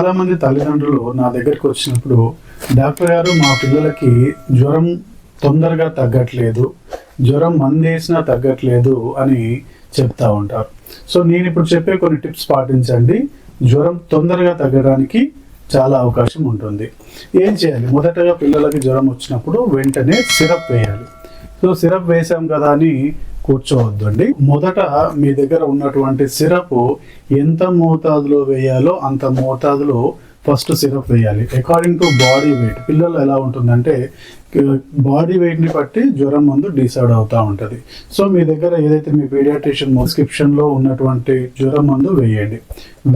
చాలా మంది తల్లిదండ్రులు నా దగ్గరికి వచ్చినప్పుడు, డాక్టర్ గారు మా పిల్లలకి జ్వరం తొందరగా తగ్గట్లేదు, జ్వరం మందేసినా తగ్గట్లేదు అని చెప్తా ఉంటారు. సో నేను ఇప్పుడు చెప్పే కొన్ని టిప్స్ పాటించండి, జ్వరం తొందరగా తగ్గడానికి చాలా అవకాశం ఉంటుంది. ఏం చేయాలి? మొదటగా పిల్లలకి జ్వరం వచ్చినప్పుడు వెంటనే సిరప్ వేయాలి. సో సిరప్ వేసాం కదా అని కూర్చోవద్దండి. మొదట మీ దగ్గర ఉన్నటువంటి సిరప్ ఎంత మోతాదులో వేయాలో అంత మోతాదులో ఫస్ట్ సిరప్ వేయాలి. According to body weight. పిల్లలు ఎలా ఉంటుందంటే బాడీ వెయిట్ని బట్టి జ్వరం మందు డిసైడ్ అవుతూ ఉంటుంది. సో మీ దగ్గర ఏదైతే మీ పీడియాట్రిషియన్ ప్రిస్క్రిప్షన్లో ఉన్నటువంటి జ్వరం మందు వేయండి.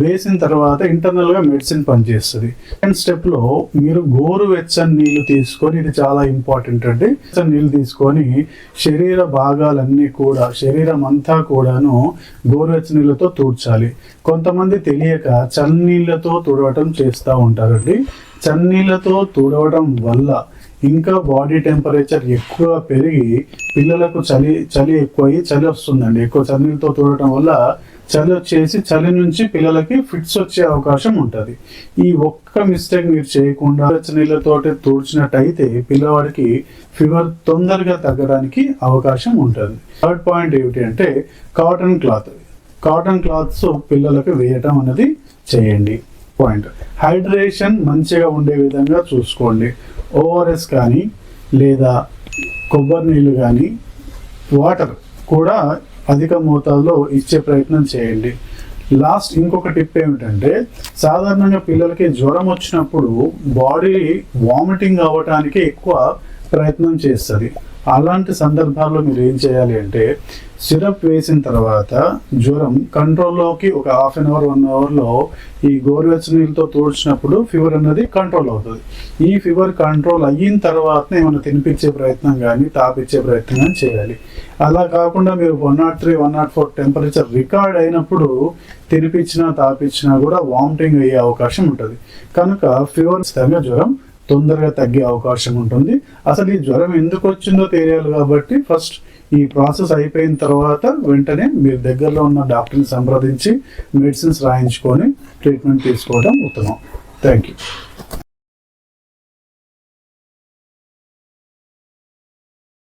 వేసిన తర్వాత ఇంటర్నల్గా మెడిసిన్ పనిచేస్తుంది. సెకండ్ స్టెప్లో మీరు గోరువెచ్చని నీళ్లు తీసుకొని, ఇది చాలా ఇంపార్టెంట్ అండి, నీళ్ళు తీసుకొని శరీర భాగాలన్నీ కూడా, శరీరం అంతా కూడాను గోరువెచ్చని నీళ్ళతో తుడ్చాలి. కొంతమంది తెలియక చన్నీళ్ళతో తుడవటం చేస్తూ ఉంటారండి. చన్నీళ్ళతో తుడవడం వల్ల ఇంకా బాడీ టెంపరేచర్ ఎక్కువ పెరిగి పిల్లలకు చలి ఎక్కువయ్యి చలి వస్తుందండి. ఎక్కువ చన్నీళ్ళతో తుడవడం వల్ల చలి వచ్చేసి చలి నుంచి పిల్లలకి ఫిట్స్ వచ్చే అవకాశం ఉంటుంది. ఈ ఒక్క మిస్టేక్ మీరు చేయకుండా నీళ్ళతోటి తుడిచినట్టయితే పిల్లవాడికి ఫీవర్ తొందరగా తగ్గడానికి అవకాశం ఉంటుంది. థర్డ్ పాయింట్ ఏమిటి అంటే కాటన్ క్లాత్స్ పిల్లలకు వేయటం అనేది చేయండి. పాయింట్ హైడ్రేషన్ మంచిగా ఉండే విధంగా చూసుకోండి. ఓఆర్ఎస్ కానీ లేదా కొబ్బరి నీళ్ళు కానీ వాటర్ కూడా అధిక మోతాదులో ఇచ్చే ప్రయత్నం చేయండి. లాస్ట్ ఇంకొక టిప్ ఏమిటంటే, సాధారణంగా పిల్లలకి జ్వరం వచ్చినప్పుడు బాడీ వామిటింగ్ అవ్వటానికి ఎక్కువ ప్రయత్నం చేస్తుంది. అలాంటి సందర్భాల్లో మీరు ఏం చేయాలి అంటే, సిరప్ వేసిన తర్వాత జ్వరం కంట్రోల్లోకి ఒక హాఫ్ అన్ అవర్ 1 అవర్లో ఈ గోరువెచ్చని నీళ్ళతో తోడ్చినప్పుడు ఫీవర్ అనేది కంట్రోల్ అవుతుంది. ఈ ఫీవర్ కంట్రోల్ అయిన తర్వాతనే ఏమైనా తినిపించే ప్రయత్నం కానీ తాపిచ్చే ప్రయత్నం కానీ చేయాలి. అలా కాకుండా మీరు 103, 104 టెంపరేచర్ రికార్డ్ అయినప్పుడు తినిపించినా తాపించినా కూడా వామిటింగ్ అయ్యే అవకాశం ఉంటుంది. కనుక ఫీవర్ జ్వరం తొందరగా తగ్గే అవకాశం ఉంటుంది. అసలు ఈ జ్వరం ఎందుకు వచ్చిందో తెలియాలి కాబట్టి ఫస్ట్ ఈ ప్రాసెస్ అయిపోయిన తర్వాత వెంటనే మీరు దగ్గరలో ఉన్న డాక్టర్ని సంప్రదించి మెడిసిన్స్ రాయించుకొని ట్రీట్మెంట్ తీసుకోవడం ఉత్తమం. Thank you.